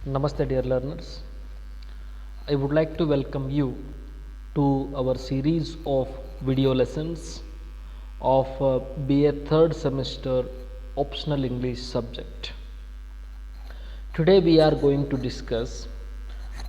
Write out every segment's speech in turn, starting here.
Namaste, dear learners. I would like to welcome you to our series of video lessons of BA third semester optional English subject. Today we are going to discuss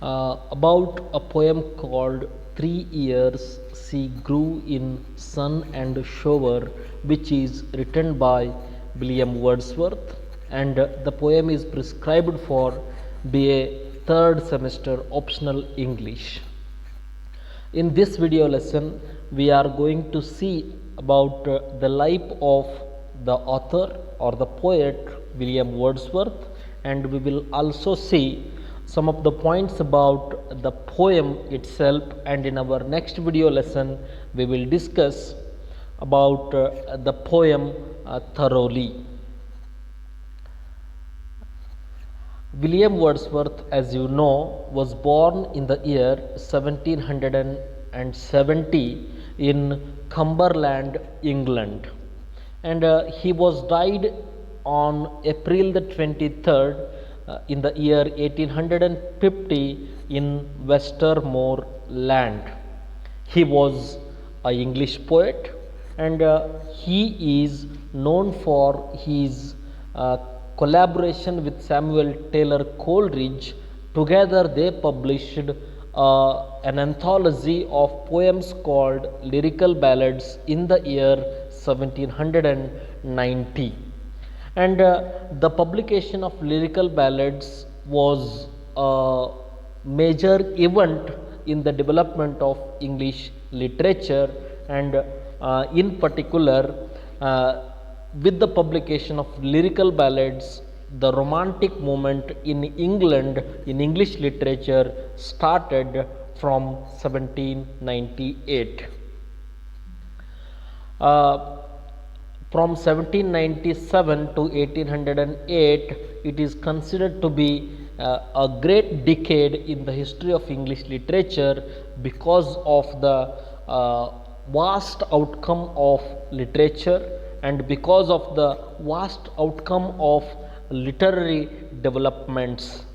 about a poem called 3 Years She Grew in Sun and Shower, which is written by William Wordsworth, and the poem is prescribed for BA third semester optional English. In this video lesson, we are going to see about the life of the author or the poet William Wordsworth, and we will also see some of the points about the poem itself, and in our next video lesson we will discuss about the poem thoroughly. William Wordsworth, as you know, was born in the year 1770 in Cumberland, England, and he was died on April the 23rd in the year 1850 in Westmoreland. He was an English poet, and he is known for his collaboration with Samuel Taylor Coleridge. Together they published an anthology of poems called Lyrical Ballads in the year 1790, and the publication of Lyrical Ballads was a major event in the development of English literature, and in particular with the publication of Lyrical Ballads, the Romantic movement in England in English literature started from 1798. From 1797 to 1808, it is considered to be a great decade in the history of English literature because of the vast outcome of literature and because of the vast outcome of literary developments.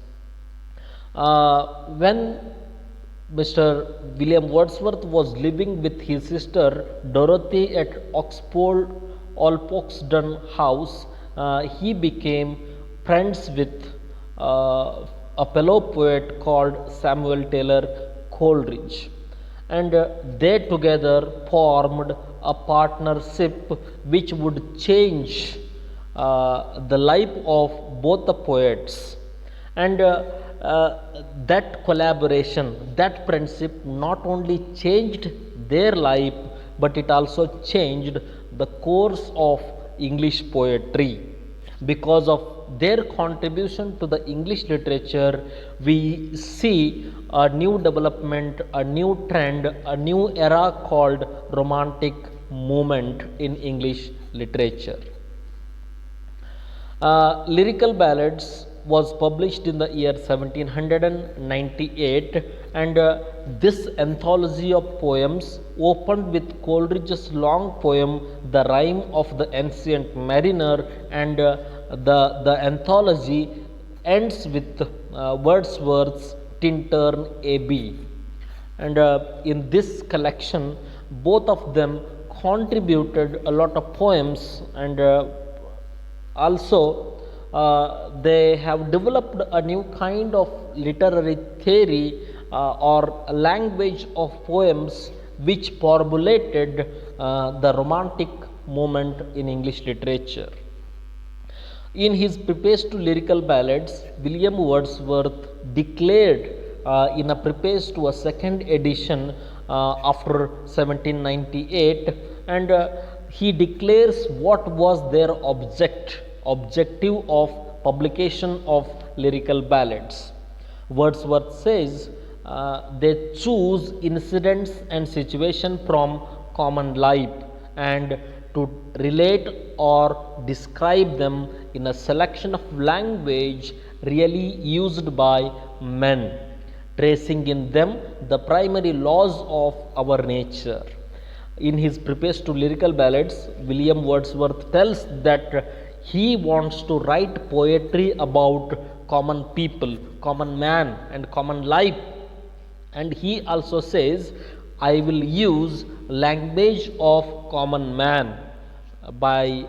When Mr. William Wordsworth was living with his sister Dorothy at Oxford Alpoxden House, he became friends with a fellow poet called Samuel Taylor Coleridge, and they together formed a partnership which would change the life of both the poets. And that collaboration, that friendship not only changed their life, but it also changed the course of English poetry. Because of their contribution to the English literature, we see a new development, a new trend, a new era called Romantic movement in English literature. Lyrical Ballads was published in the year 1798, and this anthology of poems opened with Coleridge's long poem The Rime of the Ancient Mariner, and the anthology ends with Wordsworth's Tintern AB. And in this collection, both of them contributed a lot of poems, and also they have developed a new kind of literary theory or a language of poems which formulated the Romantic movement in English literature. In his preface to Lyrical Ballads, William Wordsworth declared in a preface to a second edition after 1798, and he declares what was their objective of publication of Lyrical Ballads. Wordsworth says they choose incidents and situations from common life and to relate or describe them in a selection of language really used by men, tracing in them the primary laws of our nature. In his preface to Lyrical Ballads, William Wordsworth tells that he wants to write poetry about common people, common man, and common life. And he also says, I will use language of common man. By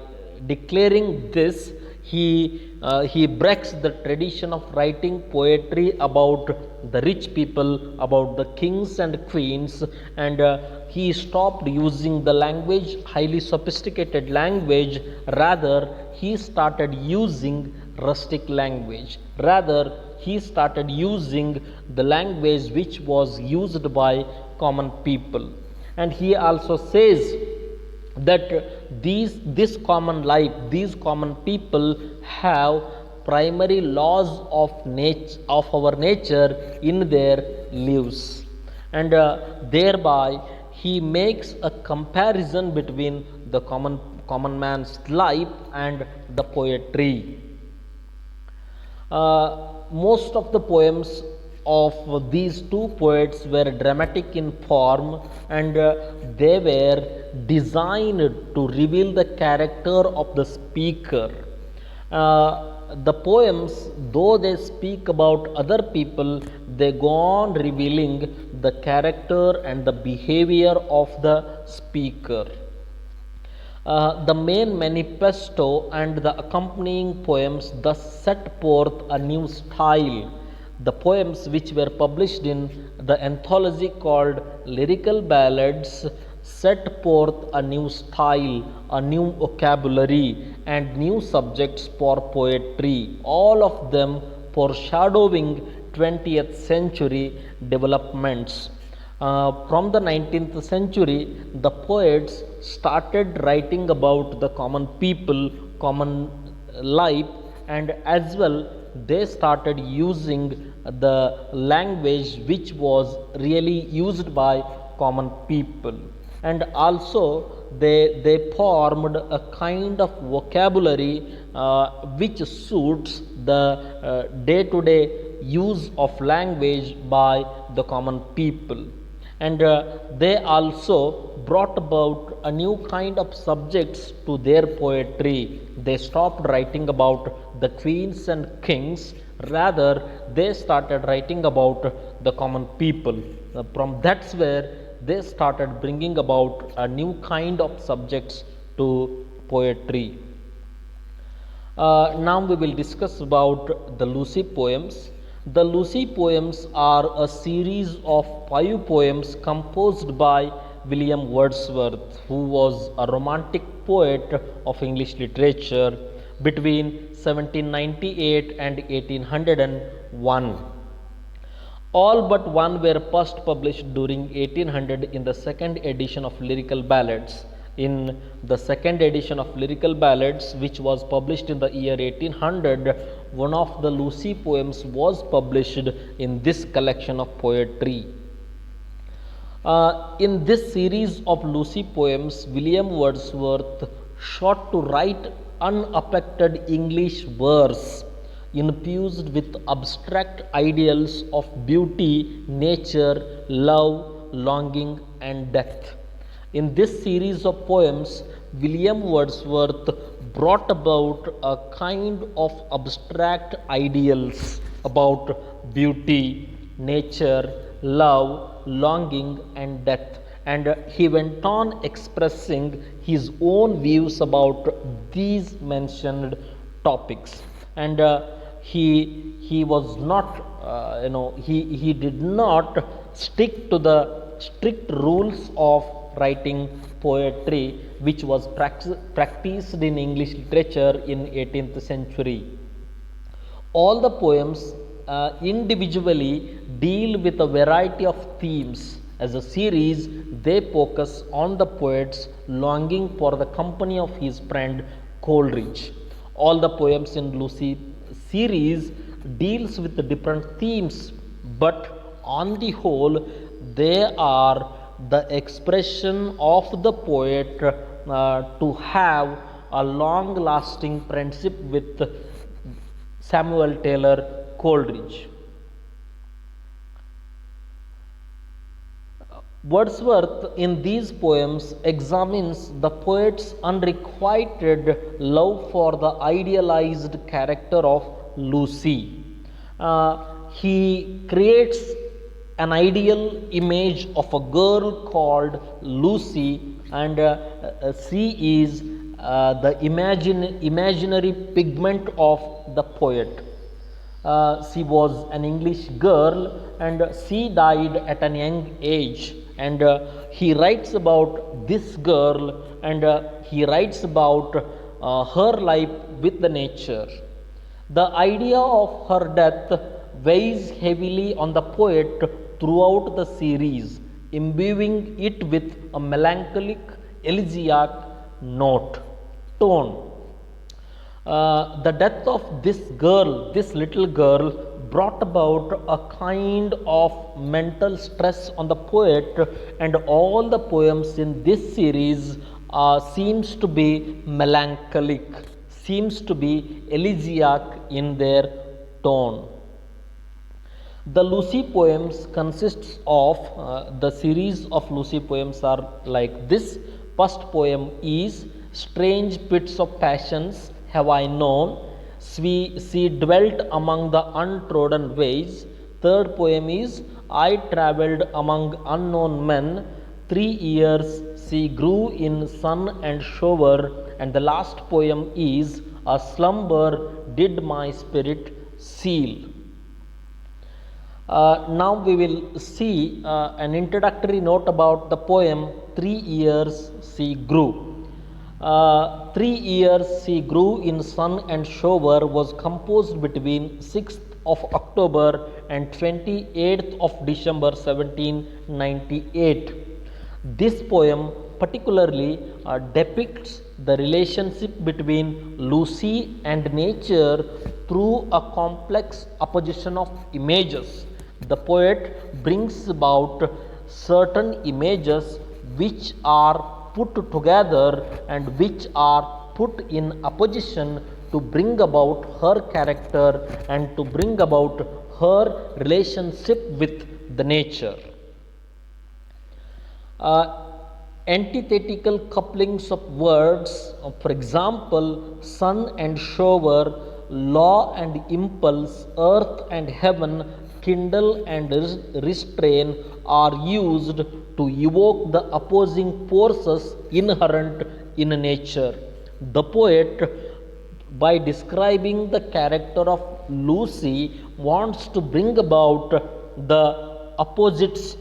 declaring this, he breaks the tradition of writing poetry about the rich people, about the kings and queens, and he stopped using the language, highly sophisticated language. Rather, he started using rustic language. Rather, he started using the language which was used by common people. And he also says that this common life, these common people have primary laws of nature, of our nature, in their lives. And thereby he makes a comparison between the common man's life and the poetry. Most of the poems of these two poets were dramatic in form, and they were designed to reveal the character of the speaker. The poems, though they speak about other people, they go on revealing the character and the behavior of the speaker. The main manifesto and the accompanying poems thus set forth a new style. The poems, which were published in the anthology called Lyrical Ballads, set forth a new style, a new vocabulary, and new subjects for poetry, all of them foreshadowing 20th century developments. From the 19th century, the poets started writing about the common people, common life, and as well they started using the language which was really used by common people. And also they formed a kind of vocabulary which suits the day-to-day use of language by the common people. And they also brought about a new kind of subjects to their poetry. They stopped writing about the queens and kings. Rather, they started writing about the common people. From that's where they started bringing about a new kind of subjects to poetry. Now we will discuss about the Lucy poems. The Lucy poems are a series of 5 poems composed by William Wordsworth, who was a romantic poet of English literature between 1798 and 1801. All but one were first published during 1800 in the second edition of Lyrical Ballads. In the second edition of Lyrical Ballads, which was published in the year 1800, one of the Lucy poems was published in this collection of poetry. In this series of Lucy poems, William Wordsworth sought to write unaffected English verse infused with abstract ideals of beauty, nature, love, longing, and death. In this series of poems, William Wordsworth brought about a kind of abstract ideals about beauty, nature, love, longing, and death. And he went on expressing his own views about these mentioned topics. And he was not, he did not stick to the strict rules of writing poetry which was practiced in English literature in 18th century. All the poems individually deal with a variety of themes. As a series, they focus on the poet's longing for the company of his friend Coleridge. All the poems in Lucy series deals with the different themes, but on the whole, they are the expression of the poet to have a long-lasting friendship with Samuel Taylor Coleridge. Wordsworth in these poems examines the poet's unrequited love for the idealized character of Lucy. He creates an ideal image of a girl called Lucy, and she is the imaginary pigment of the poet. She was an English girl, and she died at a young age, and he writes about this girl, and he writes about her life with the nature. The idea of her death weighs heavily on the poet throughout the series, imbuing it with a melancholic elegiac tone. The death of this girl, this little girl, brought about a kind of mental stress on the poet, and all the poems in this series seems to be melancholic, seems to be elegiac in their tone. The Lucy poems consists of the series of Lucy poems are like this. First poem is Strange Pits of Passions have I known, she dwelt among the untrodden ways. Third poem is I travelled among unknown men, 3 years she grew in sun and shower. And the last poem is A slumber did my spirit seal. Now we will see an introductory note about the poem 3 years she grew. 3 years she grew in sun and shower was composed between 6th of October and 28th of December 1798. This poem particularly depicts the relationship between Lucy and nature through a complex opposition of images. The poet brings about certain images which are put together and which are put in opposition to bring about her character and to bring about her relationship with the nature. Antithetical couplings of words, for example, sun and shower, law and impulse, earth and heaven, kindle and restrain, are used to evoke the opposing forces inherent in nature. The poet, by describing the character of Lucy, wants to bring about the opposites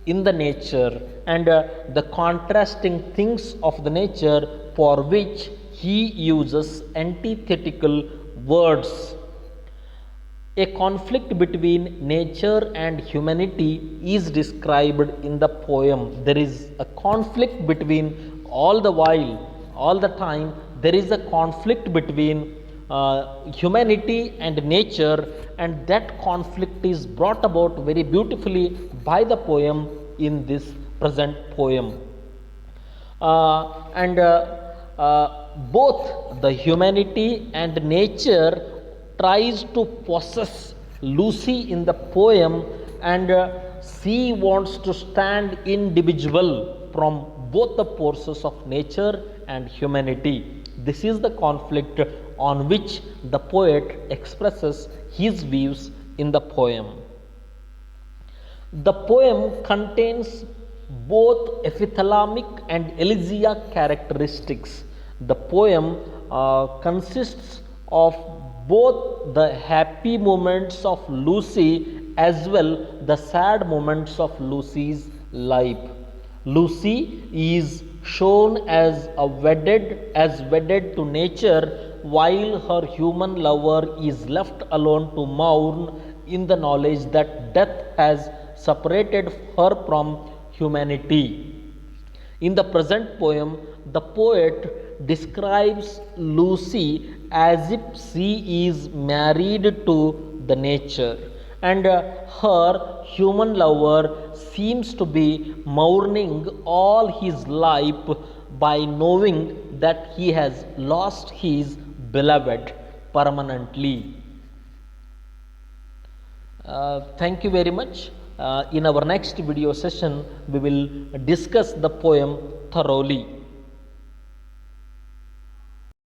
in the nature and the contrasting things of the nature, for which he uses antithetical words. A conflict between nature and humanity is described in the poem. There is a conflict between all the time, there is a conflict between humanity and nature, and that conflict is brought about very beautifully by the poem in this present poem. Both the humanity and nature tries to possess Lucy in the poem, and she wants to stand individual from both the forces of nature and humanity. This is the conflict on which the poet expresses his views in the poem. The poem contains both epithalamic and elegiac characteristics. The poem consists of both the happy moments of Lucy as well the sad moments of Lucy's life. Lucy is shown as wedded to nature, while her human lover is left alone to mourn in the knowledge that death has separated her from humanity. In the present poem, the poet describes Lucy as if she is married to the nature, and her human lover seems to be mourning all his life by knowing that he has lost his beloved permanently. Thank you very much. In our next video session, we will discuss the poem thoroughly.